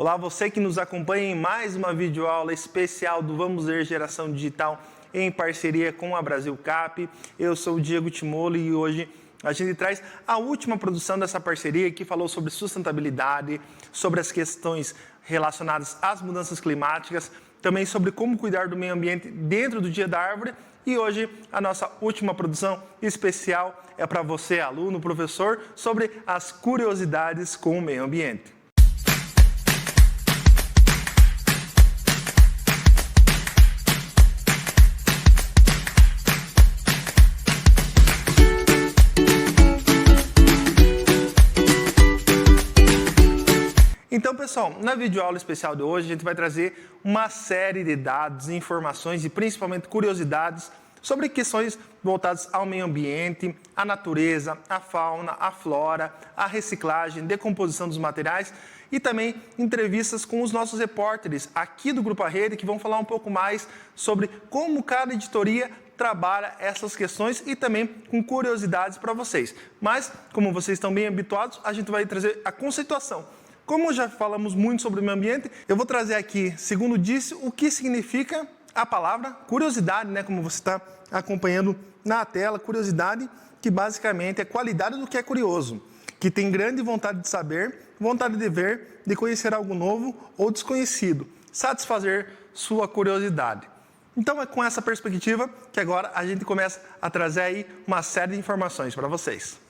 Olá, você que nos acompanha em mais uma videoaula especial do Vamos Ver Geração Digital em parceria com a Brasilcap. Eu sou o Diego Timoli e hoje a gente traz a última produção dessa parceria que falou sobre sustentabilidade, sobre as questões relacionadas às mudanças climáticas, também sobre como cuidar do meio ambiente dentro do Dia da Árvore. E hoje a nossa última produção especial é para você, aluno, professor, sobre as curiosidades com o meio ambiente. Então, pessoal, na videoaula especial de hoje, a gente vai trazer uma série de dados, informações e principalmente curiosidades sobre questões voltadas ao meio ambiente, à natureza, à fauna, à flora, à reciclagem, decomposição dos materiais e também entrevistas com os nossos repórteres aqui do Grupo A Rede, que vão falar um pouco mais sobre como cada editoria trabalha essas questões e também com curiosidades para vocês. Mas, como vocês estão bem habituados, a gente vai trazer a conceituação. Como já falamos muito sobre o meio ambiente, eu vou trazer aqui, segundo disse, o que significa a palavra curiosidade, né? Como você está acompanhando na tela, curiosidade, que basicamente é qualidade do que é curioso, que tem grande vontade de saber, vontade de ver, de conhecer algo novo ou desconhecido, satisfazer sua curiosidade. Então é com essa perspectiva que agora a gente começa a trazer aí uma série de informações para vocês.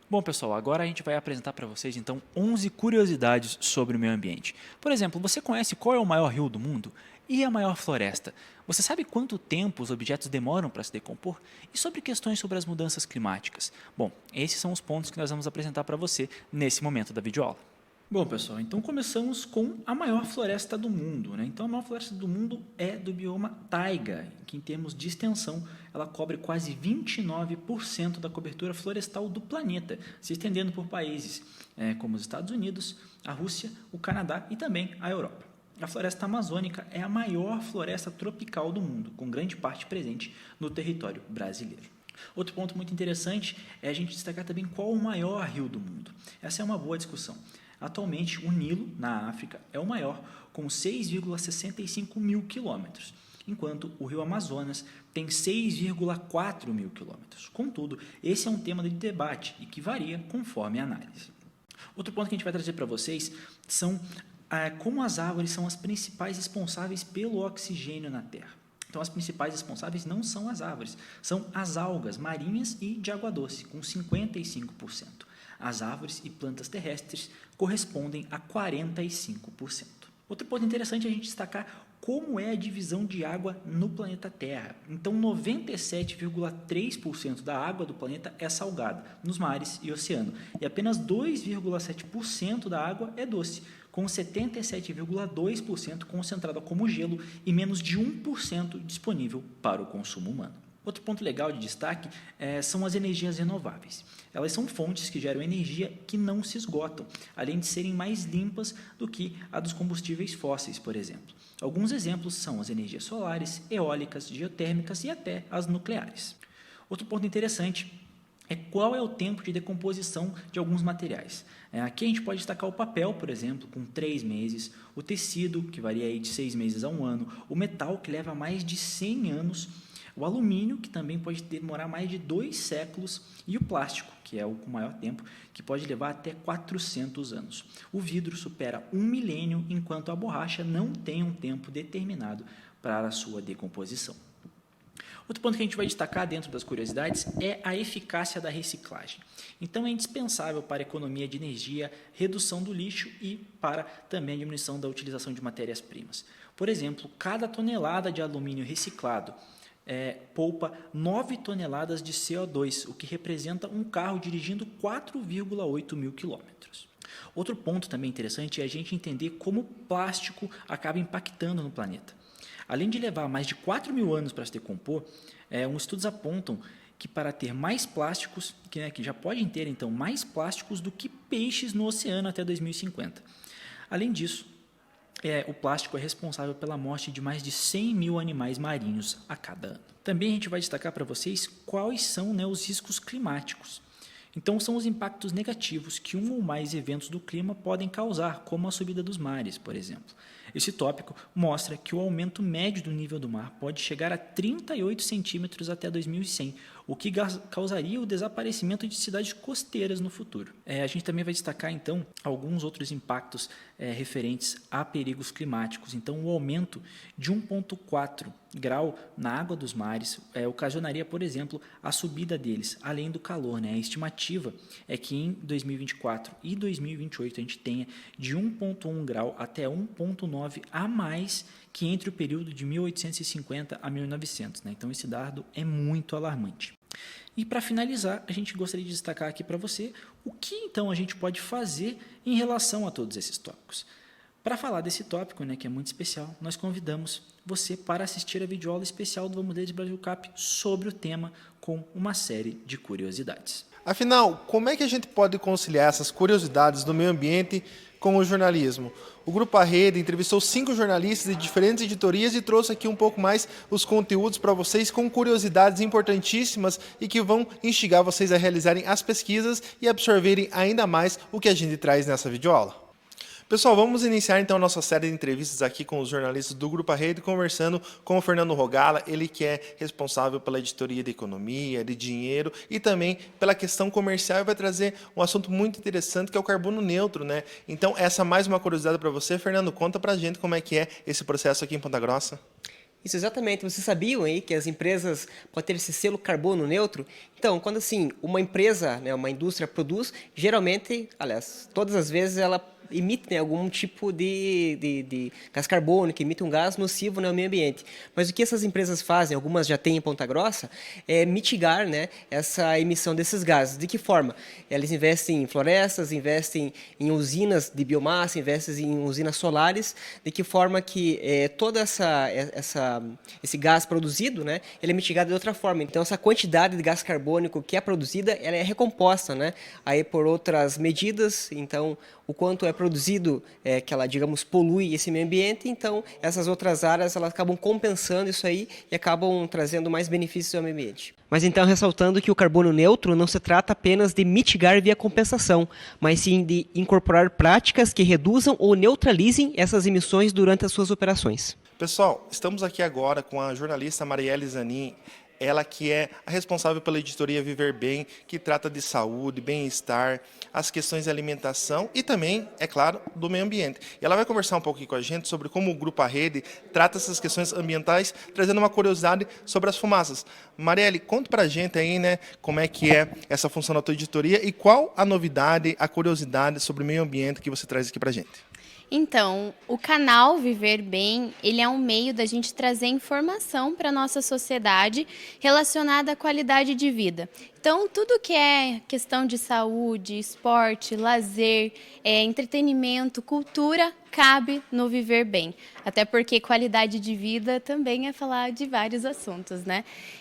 Bom, pessoal, agora a gente vai apresentar para vocês, então, 11 curiosidades sobre o meio ambiente. Por exemplo, você conhece qual é o maior rio do mundo? E a maior floresta? Você sabe quanto tempo os objetos demoram para se decompor? E sobre questões sobre as mudanças climáticas? Bom, esses são os pontos que nós vamos apresentar para você nesse momento da videoaula. Bom, pessoal, então começamos com a maior floresta do mundo, né? Então, a maior floresta do mundo é do bioma taiga, que em termos de extensão, ela cobre quase 29% da cobertura florestal do planeta, se estendendo por países como os Estados Unidos, a Rússia, o Canadá e também a Europa. A floresta amazônica é a maior floresta tropical do mundo, com grande parte presente no território brasileiro. Outro ponto muito interessante é a gente destacar também qual o maior rio do mundo. Essa é uma boa discussão. Atualmente, o Nilo, na África, é o maior, com 6,65 mil quilômetros, enquanto o rio Amazonas tem 6,4 mil quilômetros. Contudo, esse é um tema de debate e que varia conforme a análise. Outro ponto que a gente vai trazer para vocês são como as árvores são as principais responsáveis pelo oxigênio na Terra. Então, as principais responsáveis não são as árvores, são as algas marinhas e de água doce, com 55%. As árvores e plantas terrestres correspondem a 45%. Outro ponto interessante é a gente destacar como é a divisão de água no planeta Terra. Então, 97,3% da água do planeta é salgada, nos mares e oceano, e apenas 2,7% da água é doce, com 77,2% concentrada como gelo e menos de 1% disponível para o consumo humano. Outro ponto legal de destaque são as energias renováveis. Elas são fontes que geram energia que não se esgotam, além de serem mais limpas do que a dos combustíveis fósseis, por exemplo. Alguns exemplos são as energias solares, eólicas, geotérmicas e até as nucleares. Outro ponto interessante é qual é o tempo de decomposição de alguns materiais. Aqui a gente pode destacar o papel, por exemplo, com 3 meses, o tecido, que varia aí de 6 meses a 1 ano, o metal, que leva mais de 100 anos, o alumínio, que também pode demorar mais de 2 séculos, e o plástico, que é o com maior tempo, que pode levar até 400 anos. O vidro supera 1 milênio, enquanto a borracha não tem um tempo determinado para a sua decomposição. Outro ponto que a gente vai destacar dentro das curiosidades é a eficácia da reciclagem. Então, é indispensável para a economia de energia, redução do lixo e para também a diminuição da utilização de matérias-primas. Por exemplo, cada tonelada de alumínio reciclado poupa 9 toneladas de CO2, o que representa um carro dirigindo 4,8 mil quilômetros. Outro ponto também interessante é a gente entender como o plástico acaba impactando no planeta. Além de levar mais de 4 mil anos para se decompor, estudos apontam que para ter mais plásticos, que já podem ter então mais plásticos do que peixes no oceano até 2050. Além disso, o plástico é responsável pela morte de mais de 100 mil animais marinhos a cada ano. Também a gente vai destacar para vocês quais são os riscos climáticos. Então, são os impactos negativos que um ou mais eventos do clima podem causar, como a subida dos mares, por exemplo. Esse tópico mostra que o aumento médio do nível do mar pode chegar a 38 centímetros até 2100, o que causaria o desaparecimento de cidades costeiras no futuro. A gente também vai destacar, então, alguns outros impactos referentes a perigos climáticos. Então, o aumento de 1,4 grau na água dos mares ocasionaria, por exemplo, a subida deles, além do calor. A estimativa é que em 2024 e 2028 a gente tenha de 1,1 grau até 1,9 a mais que entre o período de 1850 a 1900. Então, esse dado é muito alarmante. E para finalizar, a gente gostaria de destacar aqui para você o que então a gente pode fazer em relação a todos esses tópicos. Para falar desse tópico, que é muito especial, nós convidamos você para assistir a videoaula especial do Vamos Ler de Brasil Cap sobre o tema, com uma série de curiosidades. Afinal, como é que a gente pode conciliar essas curiosidades do meio ambiente com o jornalismo? O Grupo Arrede entrevistou 5 jornalistas de diferentes editorias e trouxe aqui um pouco mais os conteúdos para vocês com curiosidades importantíssimas e que vão instigar vocês a realizarem as pesquisas e absorverem ainda mais o que a gente traz nessa videoaula. Pessoal, vamos iniciar então a nossa série de entrevistas aqui com os jornalistas do Grupo Arrede, conversando com o Fernando Rogala, ele que é responsável pela editoria de economia, de dinheiro e também pela questão comercial, e vai trazer um assunto muito interessante que é o carbono neutro, Então, essa é mais uma curiosidade para você. Fernando, conta pra gente como é que é esse processo aqui em Ponta Grossa. Isso, exatamente. Vocês sabiam aí que as empresas podem ter esse selo carbono neutro? Então, quando assim, uma empresa, uma indústria produz, geralmente, aliás, todas as vezes ela emite algum tipo de gás carbônico, emite um gás nocivo no meio ambiente. Mas o que essas empresas fazem, algumas já têm em Ponta Grossa, é mitigar essa emissão desses gases. De que forma? Elas investem em florestas, investem em usinas de biomassa, investem em usinas solares, de que forma que todo esse gás produzido, ele é mitigado de outra forma. Então, essa quantidade de gás carbônico que é produzida, ela é recomposta, aí por outras medidas. Então, o quanto é produzido, que ela, digamos, polui esse meio ambiente, então essas outras áreas elas acabam compensando isso aí e acabam trazendo mais benefícios ao meio ambiente. Mas então, ressaltando que o carbono neutro não se trata apenas de mitigar via compensação, mas sim de incorporar práticas que reduzam ou neutralizem essas emissões durante as suas operações. Pessoal, estamos aqui agora com a jornalista Marielle Zanin, ela que é a responsável pela editoria Viver Bem, que trata de saúde, bem-estar, as questões de alimentação e também, é claro, do meio ambiente. E ela vai conversar um pouco aqui com a gente sobre como o Grupo Arrede trata essas questões ambientais, trazendo uma curiosidade sobre as fumaças. Marielle, conta pra gente aí, como é que é essa função da tua editoria e qual a novidade, a curiosidade sobre o meio ambiente que você traz aqui pra gente. Então, o canal Viver Bem, ele é um meio da gente trazer informação para a nossa sociedade relacionada à qualidade de vida. Então, tudo que é questão de saúde, esporte, lazer, entretenimento, cultura, cabe no Viver Bem. Até porque qualidade de vida também é falar de vários assuntos,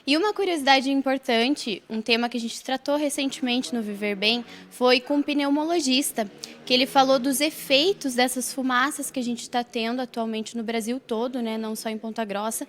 E uma curiosidade importante, um tema que a gente tratou recentemente no Viver Bem, foi com um pneumologista, que ele falou dos efeitos dessas fumaças que a gente está tendo atualmente no Brasil todo, não só em Ponta Grossa,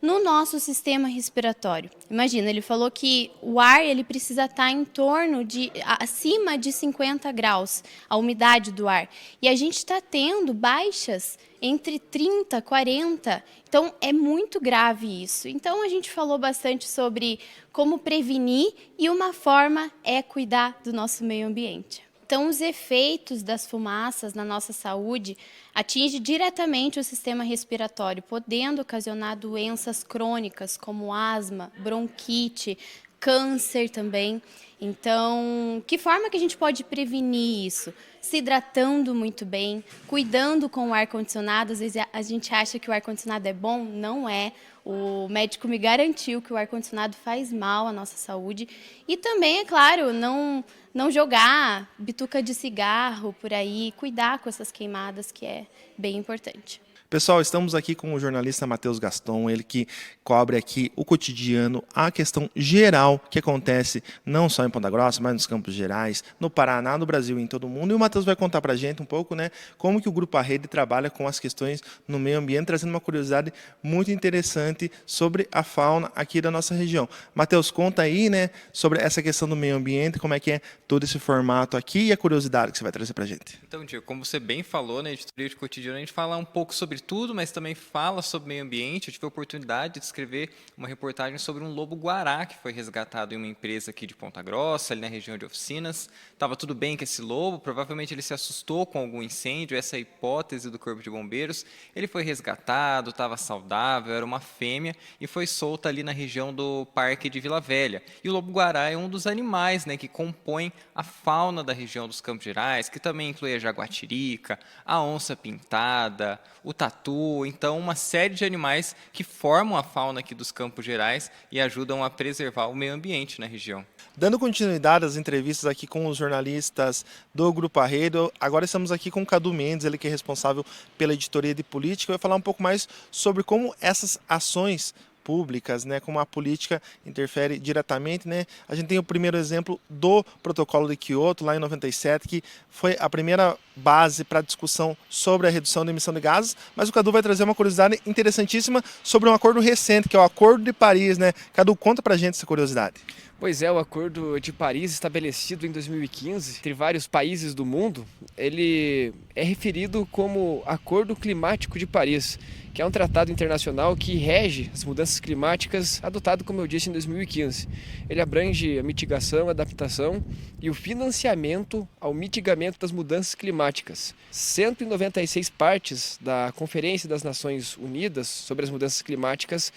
no nosso sistema respiratório. Imagina, ele falou que o ar ele precisa estar em torno de acima de 50 graus, a umidade do ar. E a gente está tendo baixas entre 30 e 40. Então, é muito grave isso. Então, a gente falou bastante sobre como prevenir e uma forma é cuidar do nosso meio ambiente. Então, os efeitos das fumaças na nossa saúde atingem diretamente o sistema respiratório, podendo ocasionar doenças crônicas como asma, bronquite, câncer também. Então, que forma que a gente pode prevenir isso? Se hidratando muito bem, cuidando com o ar-condicionado. Às vezes a gente acha que o ar-condicionado é bom, não é. O médico me garantiu que o ar-condicionado faz mal à nossa saúde. E também, é claro, não jogar bituca de cigarro por aí, cuidar com essas queimadas, que é bem importante. Pessoal, estamos aqui com o jornalista Matheus Gaston, ele que cobre aqui o cotidiano, a questão geral que acontece não só em Ponta Grossa, mas nos Campos Gerais, no Paraná, no Brasil e em todo o mundo. E o Matheus vai contar para a gente um pouco, né, como que o Grupo Arrede trabalha com as questões no meio ambiente, trazendo uma curiosidade muito interessante sobre a fauna aqui da nossa região. Matheus, conta aí, né, sobre essa questão do meio ambiente, como é que é todo esse formato aqui e a curiosidade que você vai trazer para a gente. Então, Diego, como você bem falou, na editoria de cotidiano, a gente fala um pouco sobre tudo, mas também fala sobre meio ambiente. Eu tive a oportunidade de escrever uma reportagem sobre um lobo-guará que foi resgatado em uma empresa aqui de Ponta Grossa, ali na região de Oficinas. Estava tudo bem com esse lobo, provavelmente ele se assustou com algum incêndio, essa é a hipótese do Corpo de Bombeiros. Ele foi resgatado, estava saudável, era uma fêmea e foi solta ali na região do Parque de Vila Velha. E o lobo-guará é um dos animais, né, que compõem a fauna da região dos Campos Gerais, que também inclui a jaguatirica, a onça-pintada, o tatu, então uma série de animais que formam a fauna aqui dos Campos Gerais e ajudam a preservar o meio ambiente na região. Dando continuidade às entrevistas aqui com os jornalistas do Grupo Arrede, agora estamos aqui com o Cadu Mendes, ele que é responsável pela editoria de política, vai falar um pouco mais sobre como essas ações públicas, né, como a política interfere diretamente, né? A gente tem o primeiro exemplo do Protocolo de Kyoto, lá em 97, que foi a primeira base para a discussão sobre a redução da emissão de gases, mas o Cadu vai trazer uma curiosidade interessantíssima sobre um acordo recente, que é o Acordo de Paris, né? Cadu, conta pra gente essa curiosidade. Pois é, o Acordo de Paris, estabelecido em 2015 entre vários países do mundo, ele é referido como Acordo Climático de Paris, que é um tratado internacional que rege as mudanças climáticas, adotado, como eu disse, em 2015. Ele abrange a mitigação, a adaptação e o financiamento ao mitigamento das mudanças climáticas. 196 partes da Conferência das Nações Unidas sobre as Mudanças Climáticas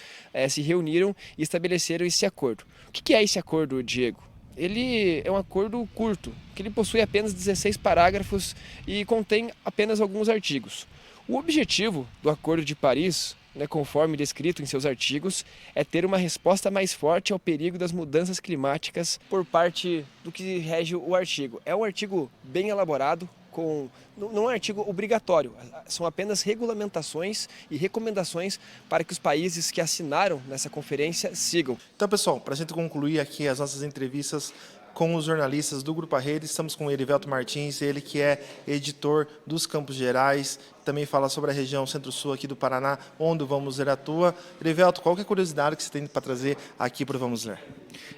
se reuniram e estabeleceram esse acordo. O que é esse acordo, Diego? Ele é um acordo curto, que ele possui apenas 16 parágrafos e contém apenas alguns artigos. O objetivo do Acordo de Paris, conforme descrito em seus artigos, é ter uma resposta mais forte ao perigo das mudanças climáticas por parte do que rege o artigo. É um artigo bem elaborado, não é um artigo obrigatório, são apenas regulamentações e recomendações para que os países que assinaram nessa conferência sigam. Então, pessoal, para a gente concluir aqui as nossas entrevistas com os jornalistas do Grupo Arrede, estamos com o Erivelto Martins, ele que é editor dos Campos Gerais, também fala sobre a região centro-sul aqui do Paraná, onde o Vamos Ler atua. Erivelto, qual que é a curiosidade que você tem para trazer aqui para o Vamos Ler?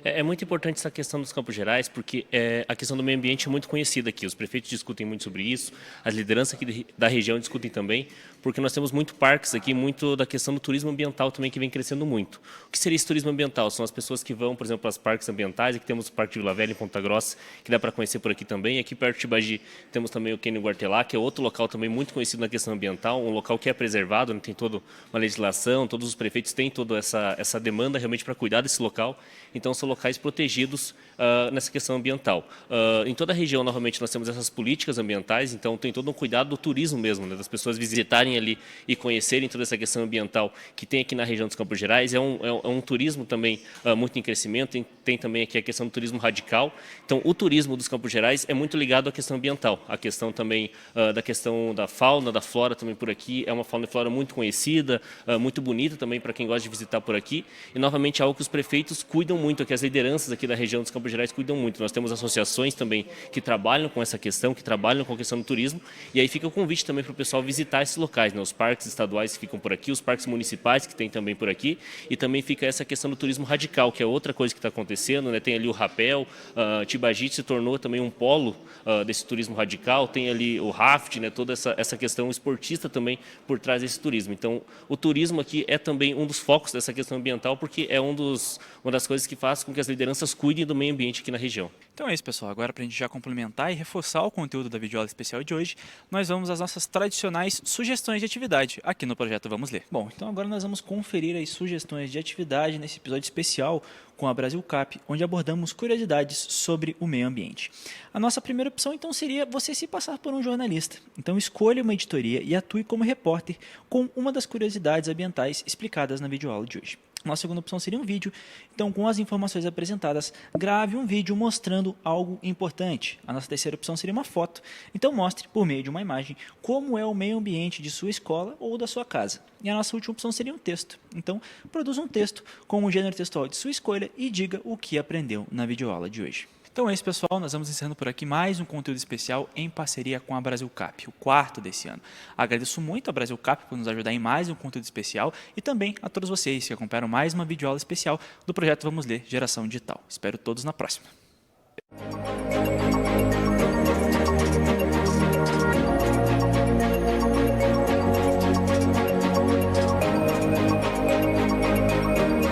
É muito importante essa questão dos Campos Gerais, porque a questão do meio ambiente é muito conhecida aqui. Os prefeitos discutem muito sobre isso, as lideranças aqui da região discutem também, porque nós temos muito parques aqui, muito da questão do turismo ambiental também, que vem crescendo muito. O que seria esse turismo ambiental? São as pessoas que vão, por exemplo, para os parques ambientais. Aqui temos o Parque de Vila Velha, em Ponta Grossa, que dá para conhecer por aqui também. Aqui perto de Tibagi temos também o Cânion Guartelá, que é outro local também muito conhecido na questão ambiental, um local que é preservado, tem toda uma legislação, todos os prefeitos têm toda essa demanda realmente para cuidar desse local. Então, são locais protegidos nessa questão ambiental. Em toda a região, novamente, nós temos essas políticas ambientais, então tem todo um cuidado do turismo mesmo, né, das pessoas visitarem ali e conhecerem toda essa questão ambiental que tem aqui na região dos Campos Gerais. É um turismo também muito em crescimento, tem também aqui a questão do turismo radical. Então, o turismo dos Campos Gerais é muito ligado à questão ambiental, a questão também da questão da fauna, da flora também por aqui. É uma fauna e flora muito conhecida, muito bonita também para quem gosta de visitar por aqui. E, novamente, algo que os prefeitos cuidam muito, que as lideranças aqui da região dos Campos Gerais cuidam muito. Nós temos associações também que trabalham com essa questão, que trabalham com a questão do turismo. E aí fica o convite também para o pessoal visitar esses locais, né? Os parques estaduais que ficam por aqui, os parques municipais que tem também por aqui. E também fica essa questão do turismo radical, que é outra coisa que está acontecendo, né? Tem ali o rapel, Tibagi se tornou também um polo desse turismo radical. Tem ali o raft, né? Toda essa questão esportista também por trás desse turismo. Então, o turismo aqui é também um dos focos dessa questão ambiental, porque é uma das coisas que faz com que as lideranças cuidem do meio ambiente aqui na região. Então é isso, pessoal. Agora, para a gente já complementar e reforçar o conteúdo da videoaula especial de hoje, nós vamos às nossas tradicionais sugestões de atividade aqui no projeto Vamos Ler. Bom, então agora nós vamos conferir as sugestões de atividade nesse episódio especial com a Brasilcap, onde abordamos curiosidades sobre o meio ambiente. A nossa primeira opção, então, seria você se passar por um jornalista. Então, escolha uma editoria e atue como repórter com uma das curiosidades ambientais explicadas na videoaula de hoje. Nossa segunda opção seria um vídeo. Então, com as informações apresentadas, grave um vídeo mostrando algo importante. A nossa terceira opção seria uma foto. Então, mostre, por meio de uma imagem, como é o meio ambiente de sua escola ou da sua casa. E a nossa última opção seria um texto. Então, produza um texto com o gênero textual de sua escolha e diga o que aprendeu na videoaula de hoje. Então é isso, pessoal. Nós vamos encerrando por aqui mais um conteúdo especial em parceria com a Brasilcap, o 4º desse ano. Agradeço muito a Brasilcap por nos ajudar em mais um conteúdo especial e também a todos vocês que acompanharam mais uma videoaula especial do projeto Vamos Ler Geração Digital. Espero todos na próxima.